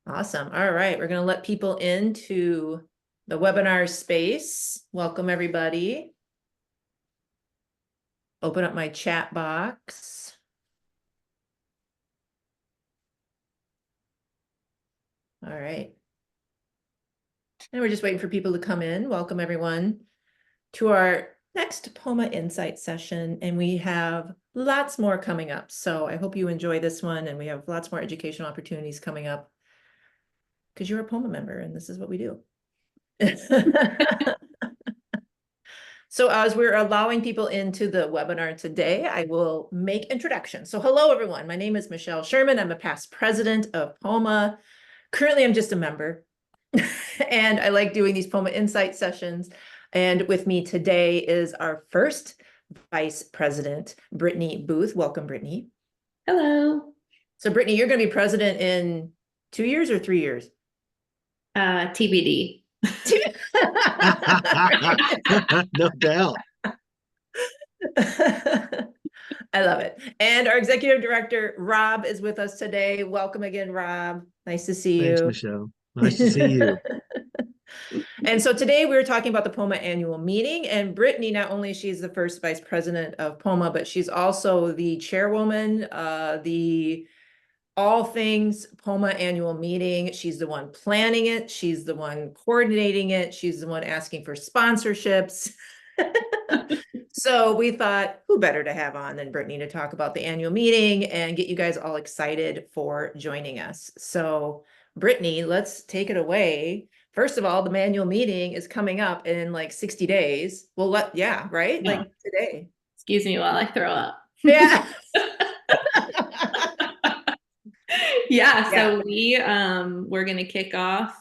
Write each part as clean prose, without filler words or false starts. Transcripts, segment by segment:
Awesome. All right, we're going to let people into the webinar space. Welcome, everybody. Open up my chat box. All right. And we're just waiting for people to come in. Welcome, everyone, to our next POMA Insight session. And we have lots more coming up. So I hope you enjoy this one. And we have lots more educational opportunities coming up because you're a POMA member and this is what we do. So as we're allowing people into the webinar today, I will make introductions. So hello, everyone. My name is Michelle Sherman. I'm a past president of POMA. Currently, I'm just a member. And I like doing these POMA Insight sessions. And with me today is our first vice president, Britney Booth. Welcome, Britney. Hello. So Britney, you're going to be president in 2 years or 3 years? TBD. No doubt. I love it. And our executive director, Rob, is with us today. Welcome again, Rob. Nice to see you. Thanks, Michelle. Nice to see you. And so today we were talking about the POMA annual meeting, and Britney, not only she's the first vice president of POMA, but she's also the chairwoman, the all things POMA annual meeting. She's the one planning it. She's the one coordinating it. She's the one asking for sponsorships. So we thought, who better to have on than Britney to talk about the annual meeting and get you guys all excited for joining us. So Britney, let's take it away. First of all, the annual meeting is coming up in like 60 days. Well, right? Yeah. Like today. Excuse me while I throw up. Yeah. Yeah, so we're gonna kick off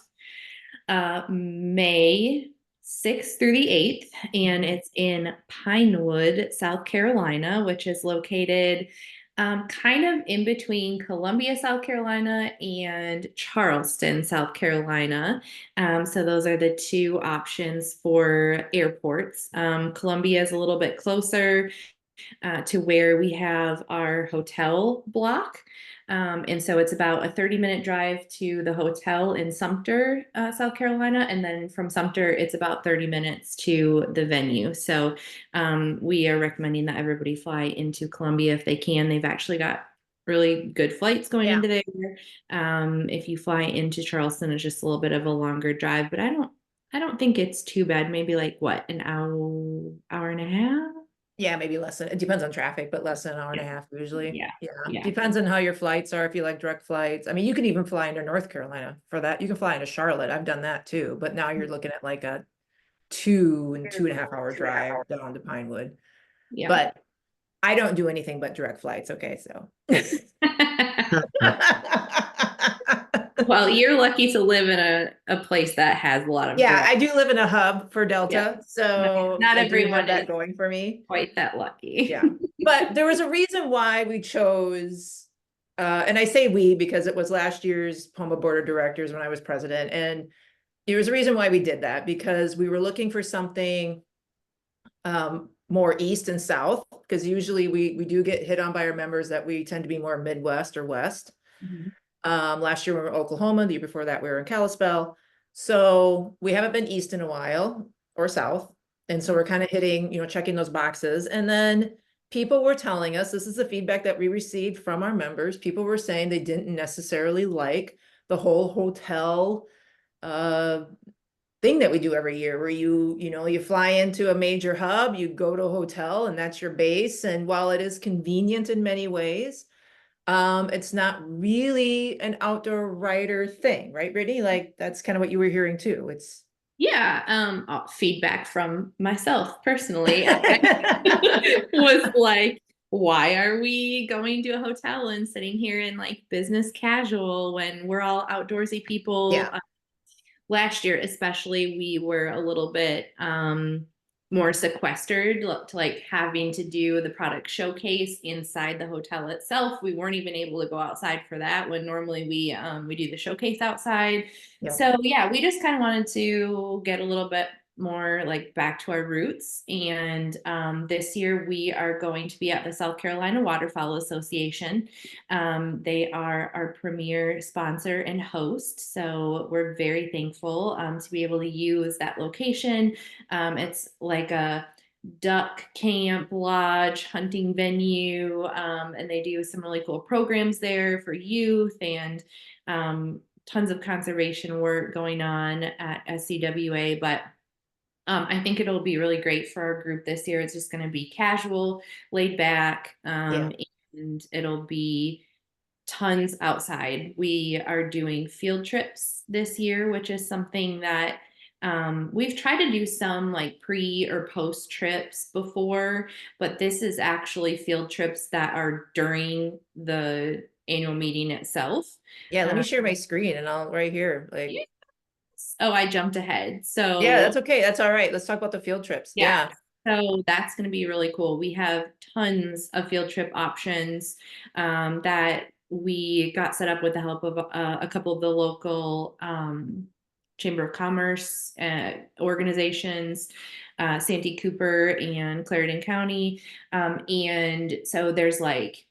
May 6th through the 8th, and it's in Pinewood, South Carolina, which is located kind of in between Columbia, South Carolina, and Charleston, South Carolina. So those are the two options for airports. Columbia is a little bit closer to where we have our hotel block. And so it's about a 30-minute drive to the hotel in Sumter, South Carolina. And then from Sumter, it's about 30 minutes to the venue. So we are recommending that everybody fly into Columbia if they can. They've actually got really good flights going into there. If you fly into Charleston, it's just a little bit of a longer drive, but I don't think it's too bad. Maybe like what, an hour and a half? Yeah, maybe less than, it depends on traffic, but less than an hour and a half usually. Yeah. Depends on how your flights are, if you like direct flights. I mean, you can even fly into North Carolina for that. You can fly into Charlotte. I've done that too, but now you're looking at like a 2.5 hour drive down to Pinewood. Yeah. But I don't do anything but direct flights. Okay, so. Well, you're lucky to live in a place that has a lot of. Yeah, I do live in a hub for Delta, so not I do everyone have that is going for me. quite that lucky. Yeah, but there was a reason why we chose, and I say we because it was last year's POMA Board of Directors when I was president, and there was a reason why we did that because we were looking for something more east and south, because usually we do get hit on by our members that we tend to be more Midwest or West. Mm-hmm. Last year we were in Oklahoma, the year before that we were in Kalispell. So we haven't been east in a while or south. And so we're kind of hitting, checking those boxes. And then people were telling us, this is the feedback that we received from our members. People were saying they didn't necessarily like the whole hotel thing that we do every year, where you fly into a major hub, you go to a hotel and that's your base. And while it is convenient in many ways, it's not really an outdoor rider thing, right, Brittany? Like that's kind of what you were hearing too. It's feedback from myself personally was like, why are we going to a hotel and sitting here in like business casual when we're all outdoorsy people? Yeah. Last year, especially, we were a little bit more sequestered to like having to do the product showcase inside the hotel itself. We weren't even able to go outside for that when normally we do the showcase outside. Yeah. So yeah, we just kind of wanted to get a little bit more like back to our roots. And this year we are going to be at the South Carolina Waterfowl Association. They are our premier sponsor and host. So we're very thankful to be able to use that location. It's like a duck camp, lodge, hunting venue, and they do some really cool programs there for youth, and tons of conservation work going on at SCWA. But I think it'll be really great for our group this year. It's just going to be casual, laid back, Yeah. and it'll be tons outside. We are doing field trips this year, which is something that we've tried to do some like pre or post trips before, but this is actually field trips that are during the annual meeting itself. Yeah, let me Uh, share my screen and I'll right here. Like, oh, I jumped ahead. yeah, So that's okay. That's all right. Let's talk about the field trips. yeah. Yeah. So that's going to be really cool. We have tons of field trip options that we got set up with the help of a couple of the local Chamber of Commerce organizations, Santee Cooper and Clarendon County. And so there's like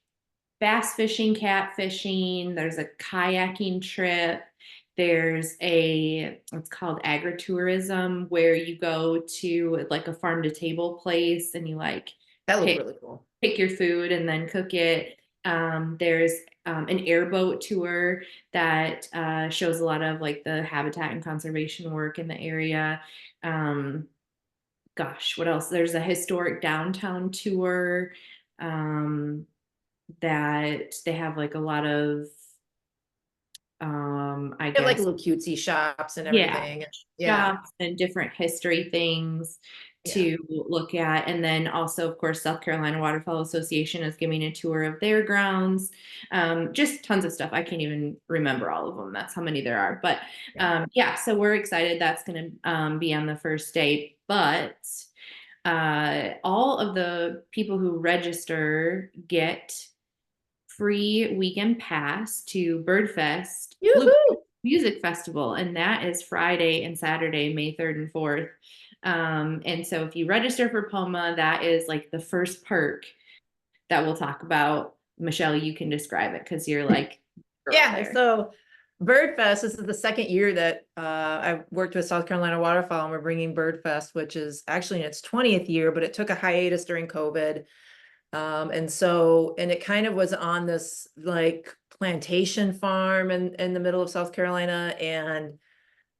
bass fishing, catfishing, there's a kayaking trip. There's it's called agritourism, where you go to like a farm to table place and you like That looks pick really cool. your food and then cook it. There's an airboat tour that shows a lot of like the habitat and conservation work in the area. Gosh, what else? There's a historic downtown tour that they have like a lot of I They have like guess little cutesy shops and yeah, everything. Yeah. shops and different history things Yeah. to look at. And then also, of course, South Carolina Waterfowl Association is giving a tour of their grounds. Just tons of stuff. I can't even remember all of them. That's how many there are. But yeah, so we're excited. That's going to be on the first day. But all of the people who register get free weekend pass to Birdfest Yoo-hoo! Music Festival, and that is Friday and Saturday, May 3rd and 4th. And so if you register for POMA, that is like the first perk that we'll talk about. Michelle, you can describe it because you're like, Yeah. there. So Birdfest, this is the second year that I've worked with South Carolina Waterfowl, and we're bringing Birdfest, which is actually in its 20th year, but it took a hiatus during COVID. And it kind of was on this like plantation farm in the middle of South Carolina. And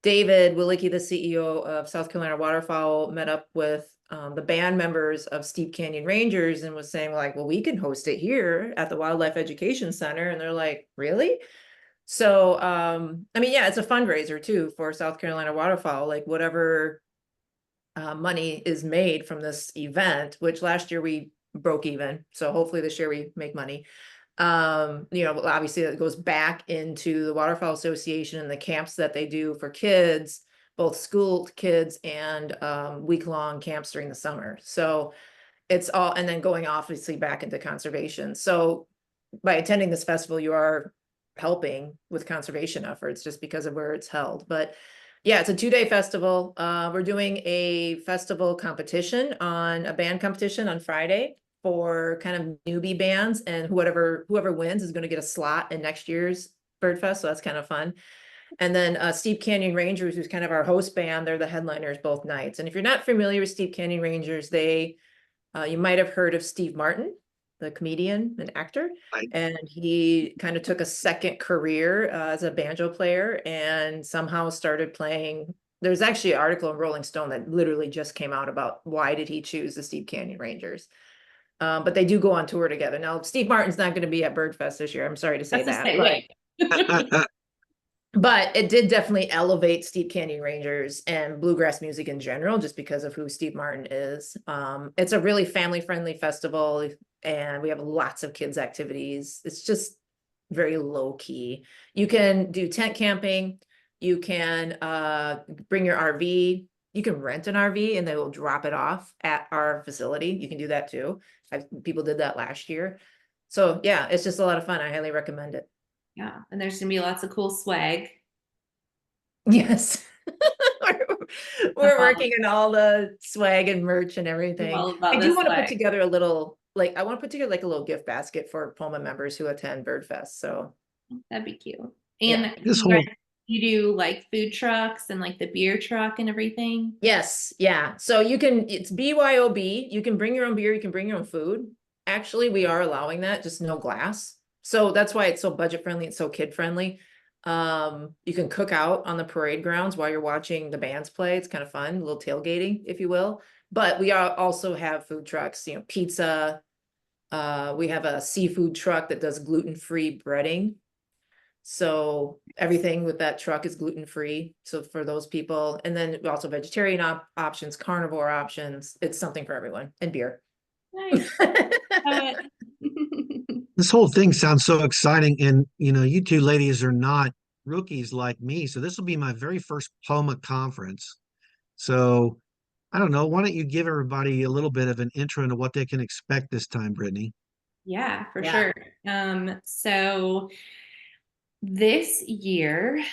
David Willicke, the CEO of South Carolina Waterfowl, met up with the band members of Steep Canyon Rangers and was saying like, well, we can host it here at the Wildlife Education Center. And they're like, really? So, I mean, yeah, it's a fundraiser too for South Carolina Waterfowl, like whatever money is made from this event, which last year we broke even. So hopefully this year we make money. Obviously it goes back into the Waterfowl Association and the camps that they do for kids, both school kids and week-long camps during the summer. So it's all, and then going obviously back into conservation. So by attending this festival, you are helping with conservation efforts just because of where it's held. But yeah, it's a 2-day festival. We're doing a festival competition a band competition on Friday for kind of newbie bands, and whoever wins is going to get a slot in next year's Birdfest. So that's kind of fun. And then Steep Canyon Rangers, who's kind of our host band, they're the headliners both nights. And if you're not familiar with Steep Canyon Rangers, you might have heard of Steve Martin, the comedian and actor. Right. And he kind of took a second career as a banjo player and somehow started playing. There's actually an article in Rolling Stone that literally just came out about why did he choose the Steep Canyon Rangers. But they do go on tour together. Now, Steve Martin's not going to be at Birdfest this year. I'm sorry to say that. But it did definitely elevate Steep Canyon Rangers and bluegrass music in general, just because of who Steve Martin is. It's a really family-friendly festival, and we have lots of kids' activities. It's just very low-key. You can do tent camping. You can bring your RV. You can rent an RV, and they will drop it off at our facility. You can do that too. People did that last year. So yeah, it's just a lot of fun. I highly recommend it. Yeah, and there's gonna be lots of cool swag. Yes. we're working on all the swag and merch and everything. all about I the do want to put swag. together a little, like, I want to put together like a little gift basket for POMA members who attend Birdfest. So That'd be cute. Yeah. And This whole you do like food trucks and like the beer truck and everything. yes, yeah. So you can, it's BYOB. You can bring your own beer, you can bring your own food. Actually, we are allowing that, just no glass. So that's why it's so budget friendly, it's so kid friendly. You can cook out on the parade grounds while you're watching the bands play. It's kind of fun, a little tailgating, if you will. But we also have food trucks, you know, pizza. We have a seafood truck that does gluten-free breading. So everything with that truck is gluten-free. So for those people, and then also vegetarian options, carnivore options, it's something for everyone, and beer. Nice. this whole thing sounds so exciting, and you two ladies are not rookies like me, so this will be my very first POMA conference. So I don't know. Why don't you give everybody a little bit of an intro into what they can expect this time, Brittany? Yeah, for Yeah. sure. So this year,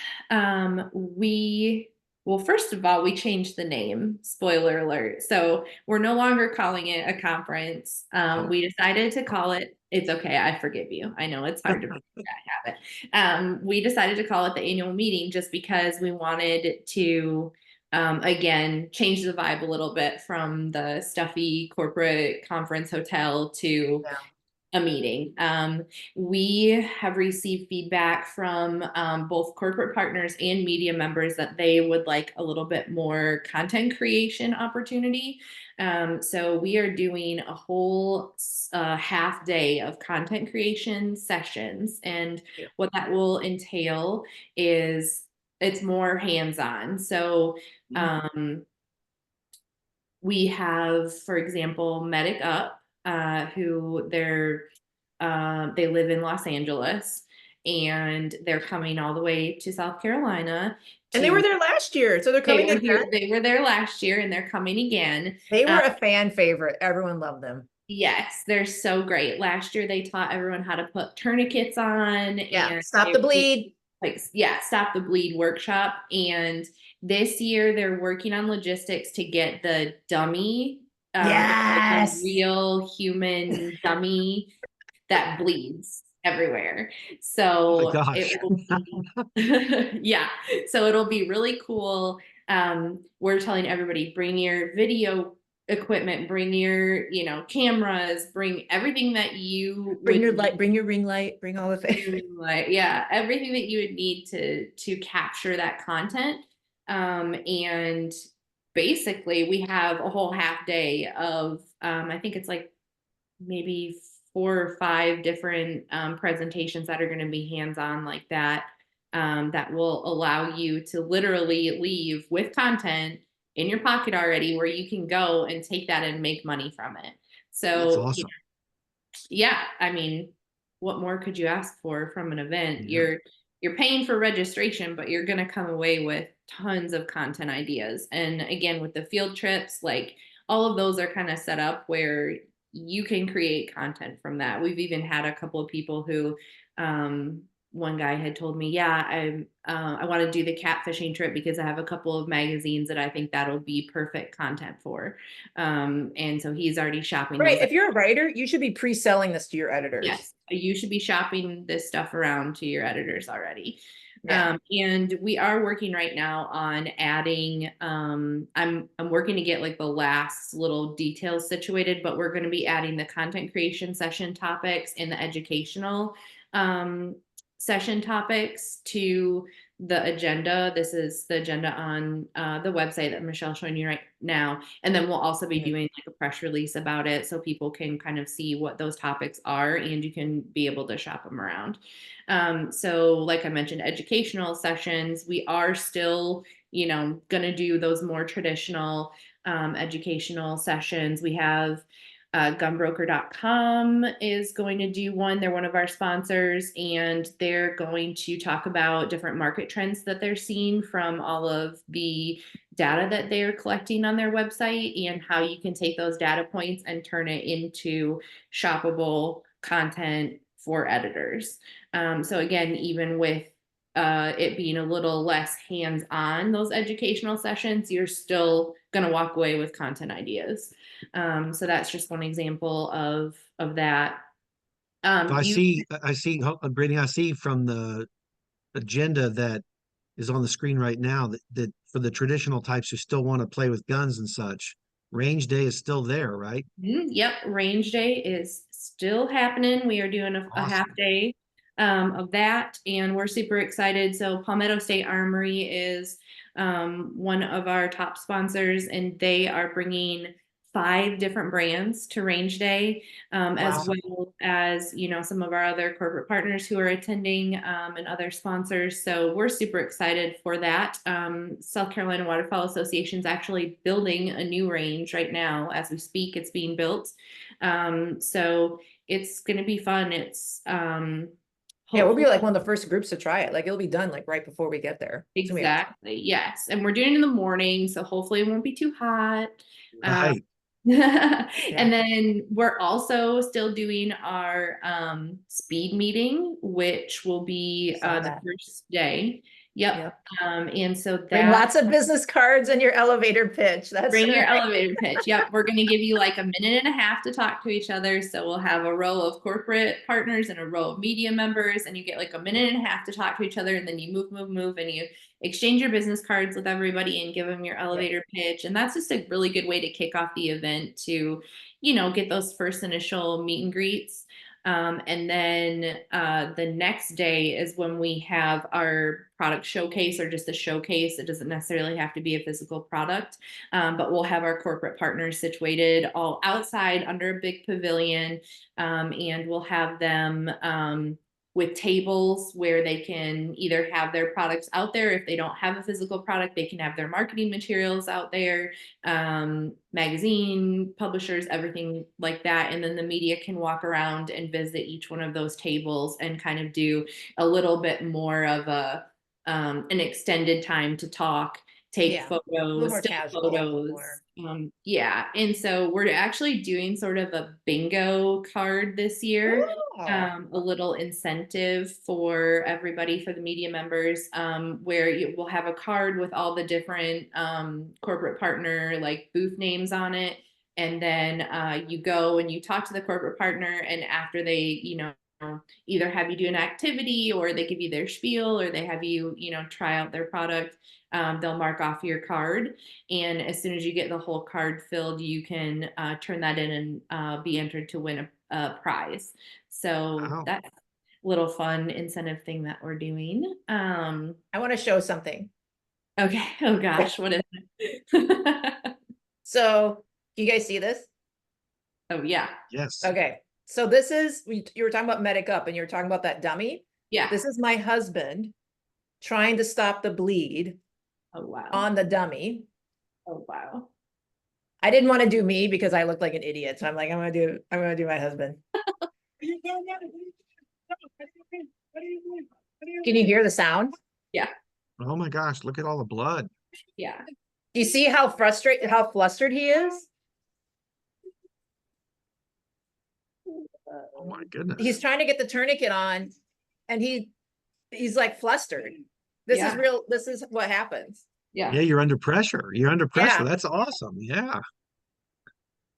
well, first of all, we changed the name, spoiler alert. So we're no longer calling it a conference. We decided to call it, it's okay, I forgive you. I know it's hard to break that habit. We decided to call it the annual meeting just because we wanted to, again, change the vibe a little bit from the stuffy corporate conference hotel to a meeting. We have received feedback from both corporate partners and media members that they would like a little bit more content creation opportunity. So we are doing a whole half day of content creation sessions. And what that will entail is it's more hands-on. So we have, for example, Medic Up, who they live in Los Angeles, and they're coming all the way to South Carolina. And they were there last year, so they're coming again. They were there last year, and they're coming again. They were a fan favorite. Everyone loved them. Yes, they're so great. Last year, they taught everyone how to put tourniquets on. Yeah, and stop the bleed. Stop the bleed workshop. And this year they're working on logistics to get the dummy, like a real human dummy that bleeds everywhere. Oh my So gosh. it will be, yeah. So it'll be really cool. We're telling everybody, bring your video equipment, bring your, cameras, bring everything that you Bring would your light, bring your ring light, bring all the things. yeah, everything that you would need to capture that content. And basically we have a whole half day of I think it's like maybe 4 or 5 different presentations that are going to be hands-on like that, that will allow you to literally leave with content in your pocket already where you can go and take that and make money from it. That's So awesome. yeah, I mean, what more could you ask for from an event? Yeah. You're paying for registration, but you're going to come away with tons of content ideas. And again, with the field trips, like all of those are kind of set up where you can create content from that. We've even had a couple of people who, one guy had told me, yeah, I want to do the catfishing trip because I have a couple of magazines that I think that'll be perfect content for. And so he's already shopping. Right. If you're a writer, you should be pre-selling this to your editors. Yes, you should be shopping this stuff around to your editors already. Yeah. And we are working right now on adding, I'm working to get like the last little details situated, but we're going to be adding the content creation session topics and the educational session topics to the agenda. This is the agenda on the website that Michelle's showing you right now. And then we'll also be doing like a press release about it so people can kind of see what those topics are and you can be able to shop them around. So like I mentioned, educational sessions, we are still, going to do those more traditional educational sessions. We have gunbroker.com is going to do one. They're one of our sponsors, and they're going to talk about different market trends that they're seeing from all of the data that they're collecting on their website and how you can take those data points and turn it into shoppable content for editors. So again, even with it being a little less hands-on, those educational sessions, you're still going to walk away with content ideas. So that's just one example of that. So I see, Brittany, I see from the agenda that is on the screen right now that for the traditional types who still want to play with guns and such, range day is still there, right? Yep, range day is still happening. We are doing a Awesome. half day of that, and we're super excited. So Palmetto State Armory is one of our top sponsors, and they are bringing 5 different brands to range day, as Wow. well as, you know, some of our other corporate partners who are attending, and other sponsors. So we're super excited for that. South Carolina Waterfowl Association is actually building a new range right now as we speak. It's being built. So it's going to be fun. It's Yeah, we'll be hopefully. like one of the first groups to try it. Like it'll be done like right before we get there. It's gonna be awesome. Exactly. Yes. And we're doing it in the morning, so hopefully it won't be too hot. Right. And then we're also still doing our speed meeting, which will be Saw the that. first day. Yep. And so Bring that lots of business cards and your elevator pitch. That's bring your right. elevator pitch. Yep. We're going to give you like a minute and a half to talk to each other. So we'll have a row of corporate partners and a row of media members, and you get like a minute and a half to talk to each other. And then you move, and you exchange your business cards with everybody and give them your elevator pitch. And that's just a really good way to kick off the event to, you know, get those first initial meet and greets. And then the next day is when we have our product showcase, or just a showcase. It doesn't necessarily have to be a physical product, but we'll have our corporate partners situated all outside under a big pavilion, and we'll have them with tables where they can either have their products out there. If they don't have a physical product, they can have their marketing materials out there, magazine publishers, everything like that. And then the media can walk around and visit each one of those tables and kind of do a little bit more of an extended time to talk, take Yeah, a little photos, more still casual, photos. Yeah. And so we're actually doing sort of a bingo card this year. Oh, A little incentive for everybody, for the media members, where you will have a card with all the different corporate partner like booth names on it. And then you go and you talk to the corporate partner, and after they, you know, either have you do an activity, or they give you their spiel, or they have you, you know, try out their product, they'll mark off your card. And as soon as you get the whole card filled, you can turn that in and be entered to win a prize. So Wow. that's a little fun incentive thing that we're doing. I want to show something. Okay. Oh gosh, what is it? So, you guys see this? Oh yeah. Yes. Okay. So this is, you were talking about Medic Up, and you were talking about that dummy. Yeah. This is my husband trying to stop the bleed Oh wow. on the dummy. Oh wow. I didn't want to do me because I looked like an idiot. So I'm like, I'm gonna do my husband. Can you hear the sound? Yeah. Oh my gosh, look at all the blood. Yeah. Do you see how flustered he is? Oh my goodness. He's trying to get the tourniquet on, and he's like flustered. This is Yeah. real. This is what happens. Yeah, you're under pressure. You're under pressure. Yeah. That's awesome. Yeah.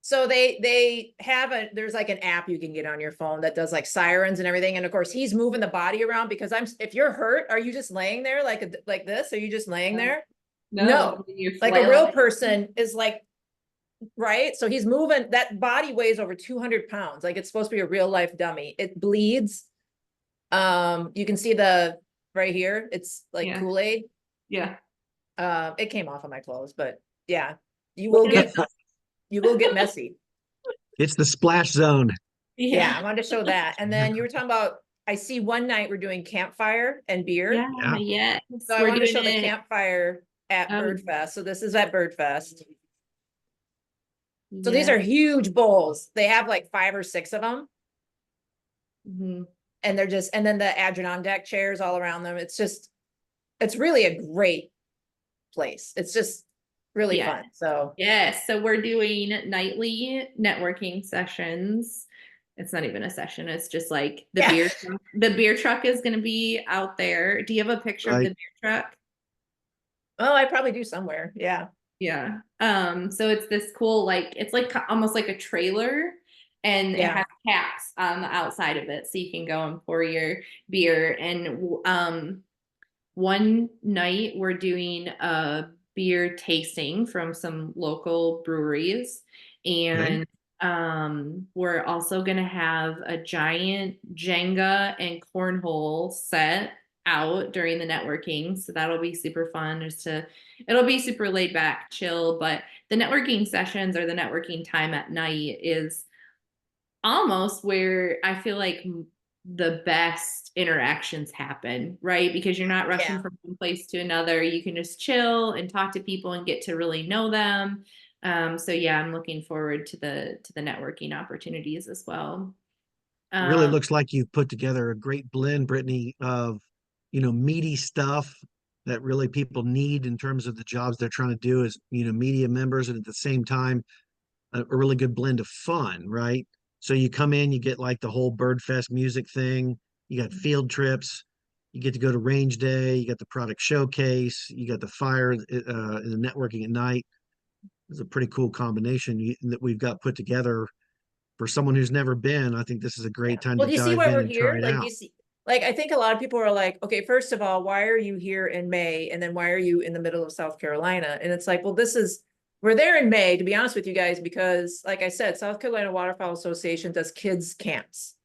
So they have there's like an app you can get on your phone that does like sirens and everything. And of course he's moving the body around, because if you're hurt, are you just laying there like this? Are you just laying there? No. Like a real person is like, right? So he's moving, that body weighs over 200 pounds. Like it's supposed to be a real life dummy. It bleeds. You can see right here, it's like Kool-Aid. Yeah. It came off of my clothes, but yeah, you will get messy. It's the splash zone. Yeah, I wanted to show that. And then you were talking about, I see one night we're doing campfire and beer. Yeah. Yes. So I wanted to show the campfire at Birdfest. So this is at Birdfest. So these are huge bowls. They have like 5 or 6 of them. And and then the Adirondack chairs all around them. It's really a great place. It's just really fun. So yes, so we're doing nightly networking sessions It's not even a session. It's just like Yeah. the beer truck is going to be out there. Do you have a picture of the Right. beer truck? Oh, I probably do somewhere. Yeah. Yeah. So it's this cool, like, it's like almost like a trailer, and it Yeah. has caps on the outside of it so you can go and pour your beer. And one night we're doing a beer tasting from some local breweries, Okay. and we're also going to have a giant Jenga and cornhole set out during the networking, so that'll be super fun. It'll be super laid back, chill, but the networking sessions or the networking time at night is almost where I feel like the best interactions happen, right? Because you're not rushing Yeah. from one place to another. You can just chill and talk to people and get to really know them. So yeah, I'm looking forward to the networking opportunities as well. Really Um, looks like you've put together a great blend, Brittany, of, meaty stuff that really people need in terms of the jobs they're trying to do as, media members, and at the same time, a really good blend of fun, right? So you come in, you get like the whole Bird Fest music thing, you got field trips, you get to go to range day, you got the product showcase, you got the fire, and the networking at night. It's a pretty cool combination that we've got put together for someone who's never been. I think this is a Yeah. great time Well, to do you see dive why in we're and try here? it Like, do out. you see, like, I think a lot of people are like, okay, first of all, why are you here in May? And then why are you in the middle of South Carolina? And it's like, well, we're there in May, to be honest with you guys, because like I said, South Carolina Waterfowl Association does kids camps.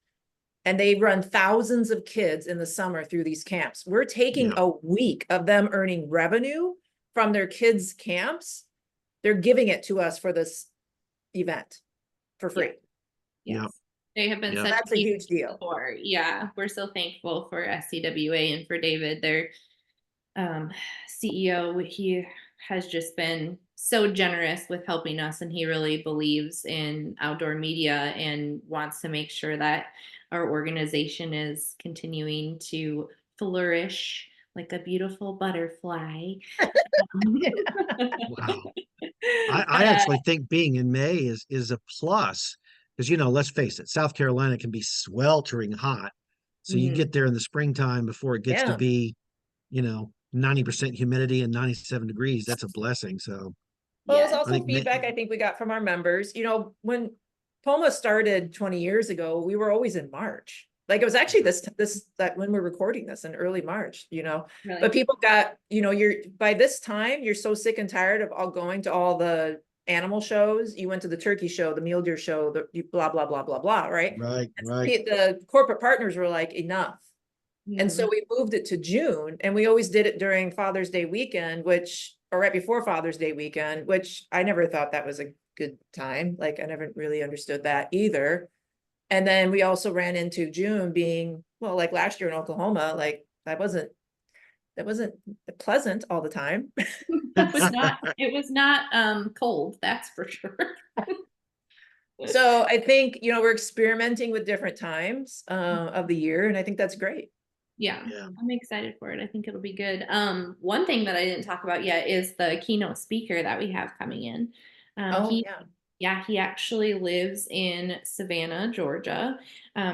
And they run thousands of kids in the summer through these camps. We're taking Yeah, a week of them earning revenue from their kids' camps. They're giving it to us for this event for free. yeah, Yes. They have been yeah. such That's a huge deal. support. Yeah, we're so thankful for SCWA and for David, their CEO. He has just been so generous with helping us, and he really believes in outdoor media and wants to make sure that our organization is continuing to flourish like a beautiful butterfly. Wow. I Uh, actually think being in May is a plus because let's face it, South Carolina can be sweltering hot. So you mhm. get there in the springtime before it gets to Yeah. be, 90% humidity and 97 degrees. That's a blessing. So Well, it was Yes. I also think feedback I think we got from our members. When POMA started 20 years ago, we were always in March. Like it was actually that when we're recording this in early March, Really. but people got, by this time, you're so sick and tired of all going to all the animal shows. You went to the turkey show, the mule deer show, the blah, blah, blah, blah, blah, right? right, And right. the corporate partners were like, enough. And so Mhm. we moved it to June, and we always did it during Father's Day weekend, or right before Father's Day weekend, which I never thought that was a good time. Like I never really understood that either. And then we also ran into June being, well, like last year in Oklahoma, like that wasn't pleasant all the time. It was not cold, that's for sure. So I think, we're experimenting with different times of the year, and I think that's great. Yeah, Yeah. I'm excited for it. I think it'll be good. One thing that I didn't talk about yet is the keynote speaker that we have coming in. Oh, He yeah. Yeah, he actually lives in Savannah, Georgia.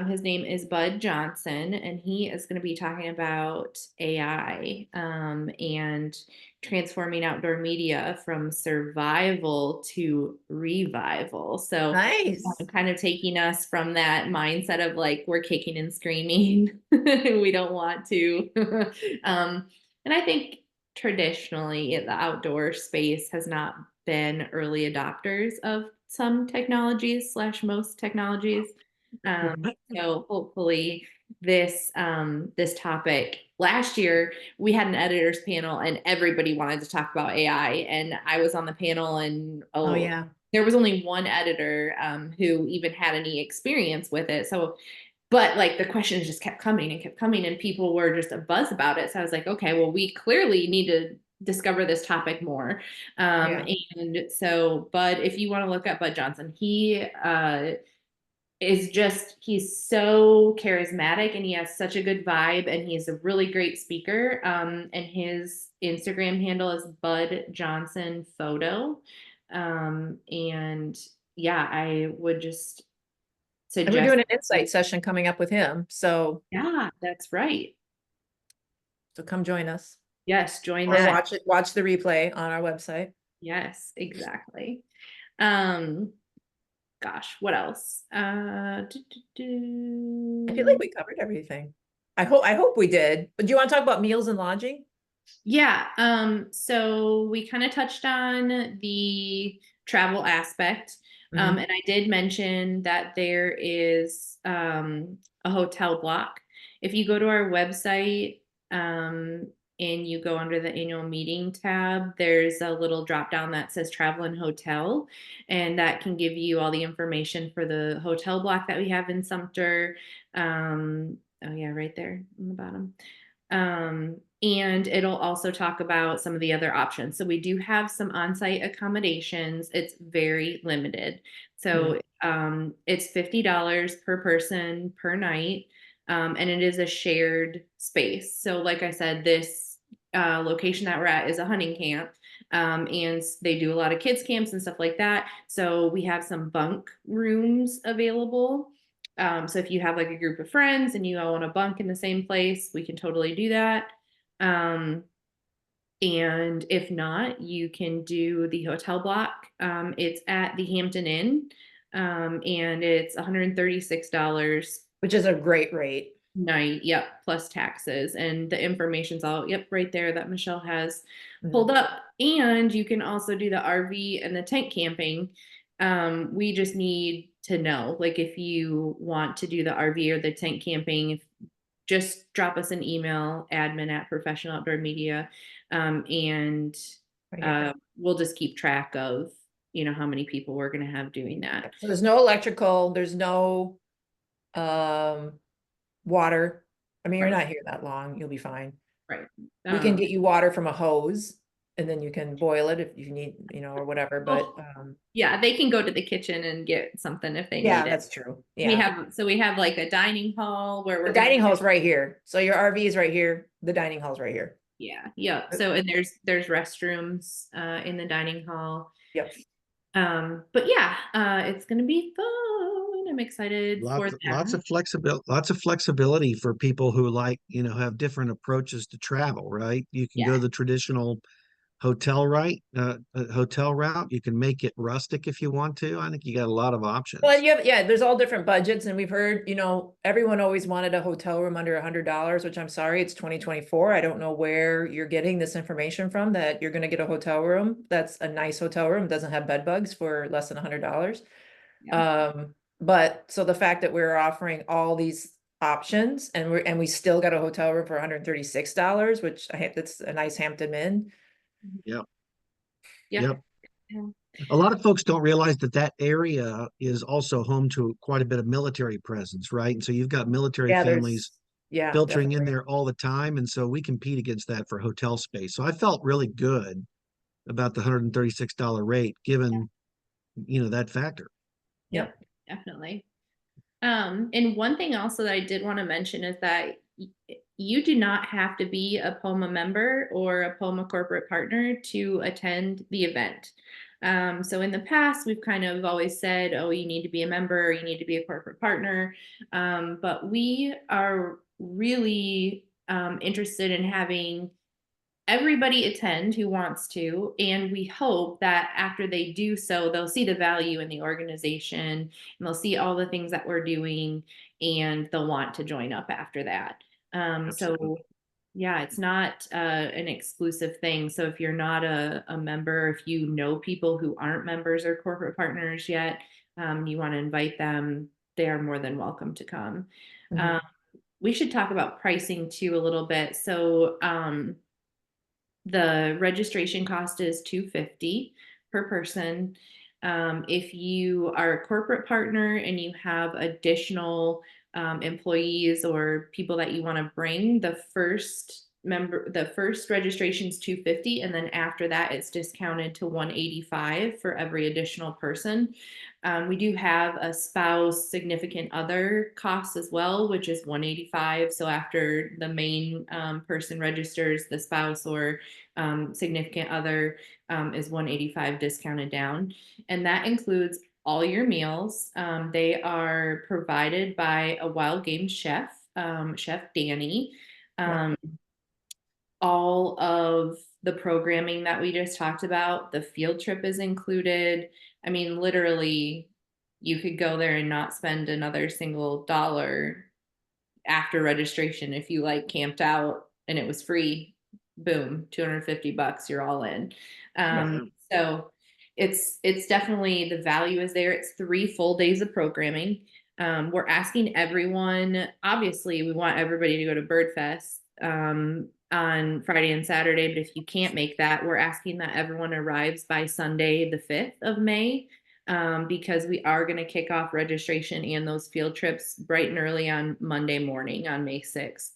His name is Bud Johnson, and he is going to be talking about AI and transforming outdoor media from survival to revival. So, Nice. kind of taking us from that mindset of like we're kicking and screaming, we don't want to. And I think traditionally the outdoor space has not been early adopters of some technologies slash most technologies. So hopefully this topic, last year we had an editors panel and everybody wanted to talk about AI, and I was on the panel, and Oh, yeah. there was only one editor who even had any experience with it. So but like the questions just kept coming and kept coming, and people were just a buzz about it. So I was like, okay, well, we clearly need to discover this topic more. Yeah. And so, Bud, if you want to look up Bud Johnson, he he's so charismatic and he has such a good vibe, and he's a really great speaker. And his Instagram handle is Bud Johnson Photo. And yeah, I would just And we're suggest. doing an insight session coming up with him, so Yeah, that's right. come join us. Yes, join Or that. watch the replay on our website. Yes, exactly. Um, gosh, what else? I feel like we covered everything. I hope we did. But do you want to talk about meals and lodging? Yeah, so we kind of touched on the travel aspect. Mhm. And I did mention that there is a hotel block. If you go to our website and you go under the annual meeting tab, there's a little drop down that says travel and hotel, and that can give you all the information for the hotel block that we have in Sumter. Oh yeah, right there on the bottom. And it'll also talk about some of the other options. So we do have some on-site accommodations. It's very limited. So it's $50 per person per night. And it is a shared space. So like I said, this location that we're at is a hunting camp. And they do a lot of kids camps and stuff like that. So we have some bunk rooms available. So if you have like a group of friends and you all want to bunk in the same place, we can totally do that. And if not, you can do the hotel block. It's at the Hampton Inn, and it's $136 Which is a great rate. night. Yep, plus taxes, and the information's all right there that Michelle has Mhm. pulled up. And you can also do the RV and the tent camping. We just need to know, like, if you want to do the RV or the tent camping, just drop us an email, admin@professionaloutdoormedia, and we'll just keep track of how many people we're going to have doing that. So there's no electrical, there's no water. I mean, you're Right. not here that long, you'll be fine. Right. We can get you water from a hose and then you can boil it if you need, or whatever, but yeah, they can go to the kitchen and get something if they yeah, need it. that's true. We Yeah. have like a dining hall where The we're dining hall's right here. So your RV is right here. The dining hall's right here. Yeah, yep. So and there's restrooms in the dining hall. Yep. But yeah, it's gonna be fun. I'm excited for Lots that. of flexibility for people who like, have different approaches to travel, right? You can Yeah. go the traditional hotel hotel route. You can make it rustic if you want to. I think you got a lot of options. Well, there's all different budgets, and we've heard, everyone always wanted a hotel room under $100, which I'm sorry, it's 2024. I don't know where you're getting this information from that you're going to get a hotel room that's a nice hotel room, doesn't have bed bugs for less than $100. But so the fact that we're offering all these options and we still got a hotel room for $136, which that's a nice Hampton Inn. Yep. Yeah. Yep. A lot of folks don't realize that area is also home to quite a bit of military presence, right? And so you've got military families filtering in there all the time. And so we compete against that for hotel space. So I felt really good about the $136 rate given, that factor. Yep, definitely. And one thing also that I did want to mention is that you do not have to be a POMA member or a POMA corporate partner to attend the event. So in the past, we've kind of always said, oh, you need to be a member, or you need to be a corporate partner. But we are really interested in having everybody attend who wants to, and we hope that after they do so, they'll see the value in the organization and they'll see all the things that we're doing, and they'll want to join up after that. So yeah, it's not an exclusive thing. So if you're not a member, if you know people who aren't members or corporate partners yet, you want to invite them, they are more than welcome to come. We should talk about pricing too a little bit. So the registration cost is $250 per person. If you are a corporate partner and you have additional employees or people that you want to bring, the first registration is $250, and then after that it's discounted to $185 for every additional person. We do have a spouse significant other cost as well, which is $185. So after the main person registers, the spouse or significant other is $185 discounted down, and that includes all your meals. They are provided by a wild game chef, Chef Danny. All of the programming that we just talked about, the field trip is included. I mean, literally, you could go there and not spend another single dollar after registration if you like camped out and it was free. Boom, $250, you're all in. So it's definitely, the value is there. It's 3 full days of programming. We're asking everyone, obviously we want everybody to go to Birdfest on Friday and Saturday, but if you can't make that, we're asking that everyone arrives by Sunday the 5th of May, because we are going to kick off registration and those field trips bright and early on Monday morning on May 6th.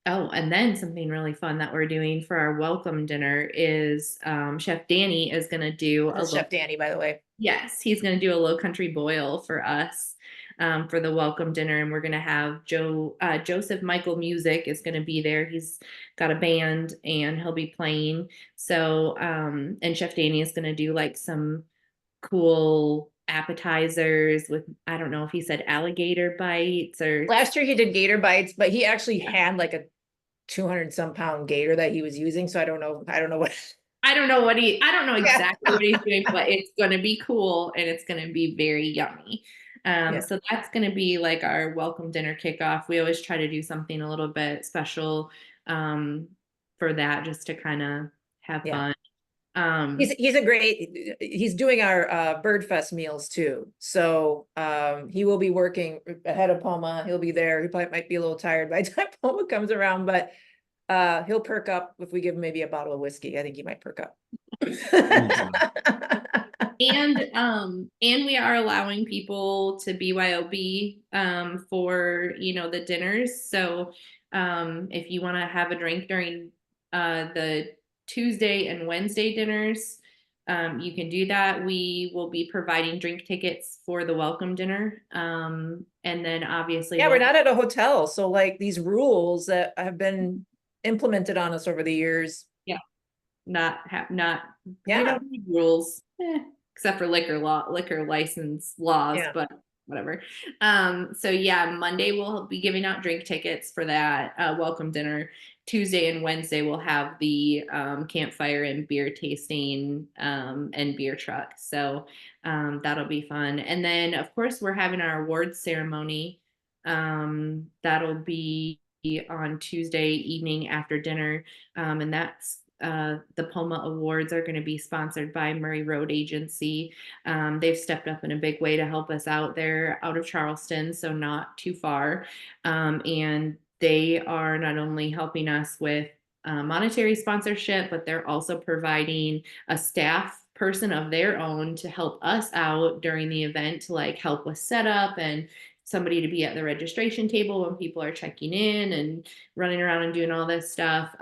Oh, and then something really fun that we're doing for our welcome dinner is Chef Danny is going to do That's Chef Danny, by the way. Yes, he's going to do a low country boil for us for the welcome dinner, and we're going to have Joseph Michael Music is going to be there. He's got a band and he'll be playing. So, and Chef Danny is going to do like some cool appetizers with, I don't know if he said alligator bites or. Last year he did gator bites, but he actually had like a 200 some pound gator that he was using. So I don't know what. I don't know exactly what he's doing, but it's going to be cool and it's going to be very yummy. So that's going to be like our welcome dinner kickoff. We always try to do something a little bit special for that, just to kind of have fun. He's doing our Birdfest meals too. So he will be working ahead of POMA. He'll be there. He probably might be a little tired by the time POMA comes around, but he'll perk up if we give him maybe a bottle of whiskey. I think he might perk up. And we are allowing people to BYOB for the dinners. So if you want to have a drink during the Tuesday and Wednesday dinners, you can do that. We will be providing drink tickets for the welcome dinner. And then obviously we're not at a hotel, so like these rules that have been implemented on us over the years. We don't need rules, except for liquor license laws, but whatever. So Monday we'll be giving out drink tickets for that welcome dinner. Tuesday and Wednesday we'll have the campfire and beer tasting and beer truck. So that'll be fun. And then of course we're having our awards ceremony. That'll be on Tuesday evening after dinner. And that's the POMA Awards are going to be sponsored by Murray Road Agency. They've stepped up in a big way to help us out there out of Charleston, so not too far. And they are not only helping us with monetary sponsorship, but they're also providing a staff person of their own to help us out during the event, to like help with setup and somebody to be at the registration table when people are checking in and running around and doing all this stuff.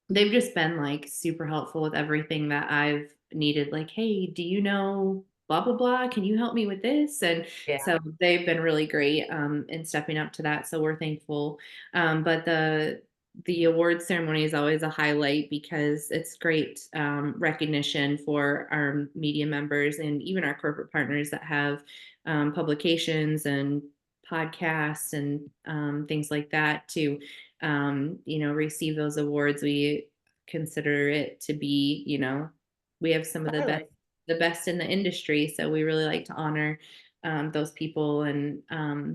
They've just been like super helpful with everything that I've needed. Like, hey, do you know blah, blah, blah? Can you help me with this? And so they've been really great in stepping up to that. So we're thankful. But the award ceremony is always a highlight because it's great recognition for our media members and even our corporate partners that have publications and podcasts and things like that to receive those awards. We consider it to be, we have some of the best in the industry. So we really like to honor those people. And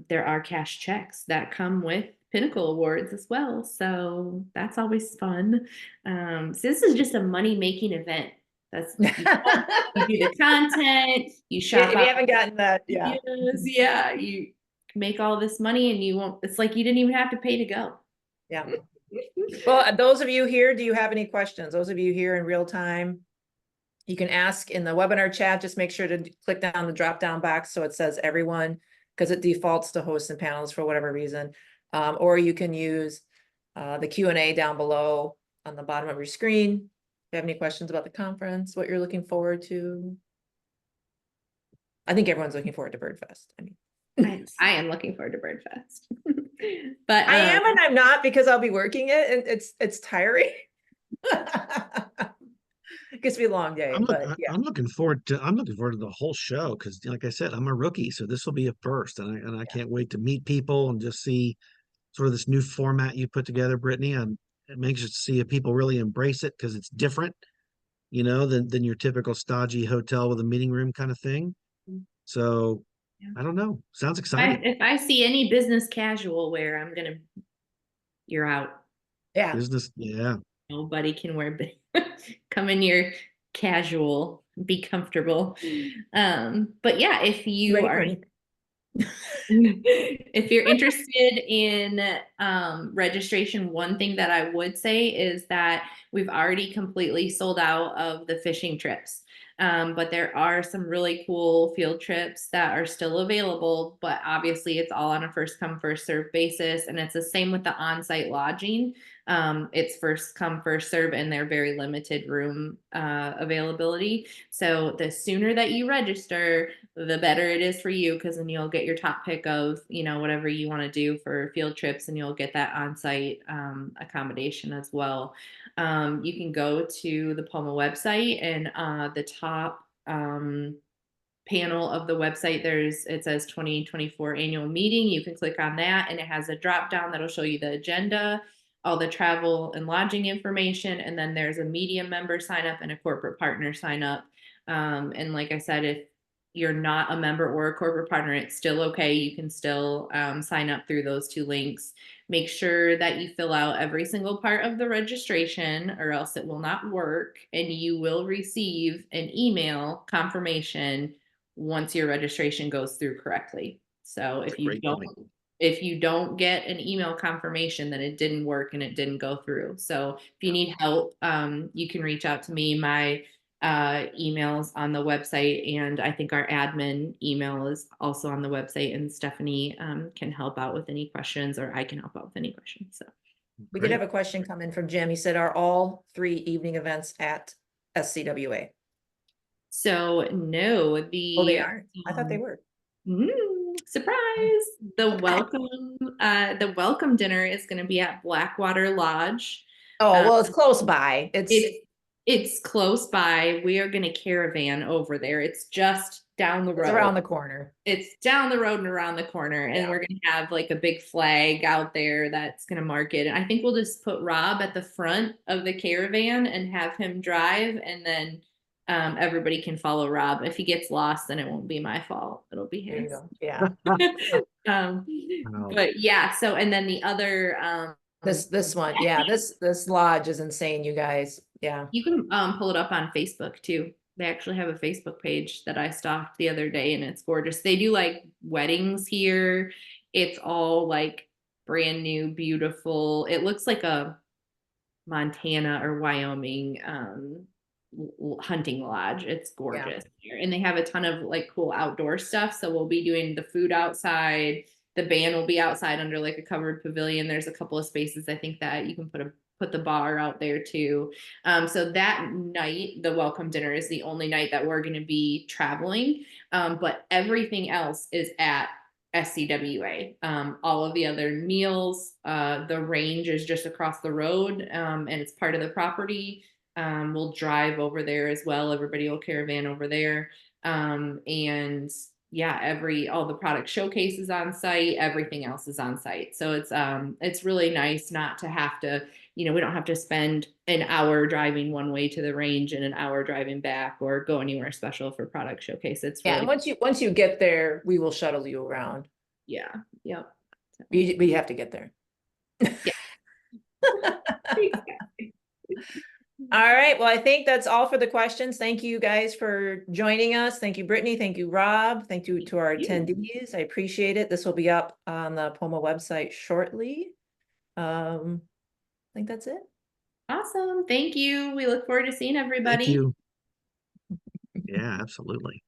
there are cash checks that come with Pinnacle Awards as well. So that's always fun. So this is just a money-making event. That's you do the content, you shop. If you haven't gotten that, you make all this money and you won't, it's like you didn't even have to pay to go. Well, those of you here, do you have any questions? Those of you here in real time, you can ask in the webinar chat. Just make sure to click down the drop down box so it says everyone, because it defaults to hosts and panels for whatever reason. Or you can use the Q&A down below on the bottom of your screen. If you have any questions about the conference, what you're looking forward to. I think everyone's looking forward to Birdfest. I am looking forward to Birdfest. But I am and I'm not, because I'll be working it and it's tiring. Gets to be a long day, but yeah. I'm looking forward to the whole show because, like I said, I'm a rookie, so this will be a first, and I can't wait to meet people and just see sort of this new format you put together, Brittany. And it makes us see if people really embrace it because it's different, than your typical stodgy hotel with a meeting room kind of thing. So Yeah. I don't know. Sounds exciting. If I see any business casual wear, you're out. Yeah. Business, yeah. Nobody can wear come in your casual, be comfortable. But yeah, if you Ready, are Brittany? if you're interested in registration, one thing that I would say is that we've already completely sold out of the fishing trips. But there are some really cool field trips that are still available, but obviously it's all on a first come, first serve basis. And it's the same with the on-site lodging. It's first come, first serve, and they're very limited room availability. So the sooner that you register, the better it is for you, because then you'll get your top pick of, whatever you want to do for field trips, and you'll get that on-site accommodation as well. You can go to the POMA website, and the top panel of the website, it says 2024 annual meeting. You can click on that, and it has a drop down that'll show you the agenda, all the travel and lodging information, and then there's a medium member sign up and a corporate partner sign up. And like I said, if you're not a member or a corporate partner, it's still okay. You can still sign up through those two links. Make sure that you fill out every single part of the registration, or else it will not work, and you will receive an email confirmation once your registration goes through correctly. So if you don't get an email confirmation, then it didn't work and it didn't go through. So if you need help, you can reach out to me. My emails on the website, and I think our admin email is also on the website, and Stephanie can help out with any questions, or I can help out with any questions. So We did have a question come in from Jim. He said, are all 3 evening events at SCWA? So no, Oh, they aren't. I thought they were. Surprise. The welcome dinner is going to be at Blackwater Lodge. Oh, well, it's close by. It's close by. We are going to caravan over there. It's just down the road. It's around the corner. It's down the road and around the corner. And we're going to have like a big flag out there that's going to mark it. And I think we'll just put Rob at the front of the caravan and have him drive. And then everybody can follow Rob. If he gets lost, then it won't be my fault. It'll be his. Yeah. But yeah, so, and then the other, This one. Yeah. This lodge is insane, you guys. Yeah. you can pull it up on Facebook too. They actually have a Facebook page that I stalked the other day, and it's gorgeous. They do like weddings here. It's all like brand new, beautiful. It looks like a Montana or Wyoming hunting lodge. It's gorgeous here. And they have a ton of like cool outdoor stuff. So we'll be doing the food outside. The band will be outside under like a covered pavilion. There's a couple of spaces I think that you can put the bar out there too. So that night, the welcome dinner is the only night that we're going to be traveling. But everything else is at SCWA. All of the other meals, the range is just across the road, and it's part of the property. We'll drive over there as well. Everybody will caravan over there. And yeah, all the product showcases on site, everything else is on site. So it's really nice not to have to, we don't have to spend an hour driving one way to the range and an hour driving back or go anywhere special for product showcase. It's really, and once you get there, we will shuttle you around. Yeah. Yep. We have to get there. Yeah. All right. Well, I think that's all for the questions. Thank you guys for joining us. Thank you, Brittany. Thank you, Rob. Thank you to our attendees. I appreciate it. This will be up on the POMA website shortly. I think that's it. Awesome. Thank you. We look forward to seeing everybody. Thank you. Yeah, absolutely.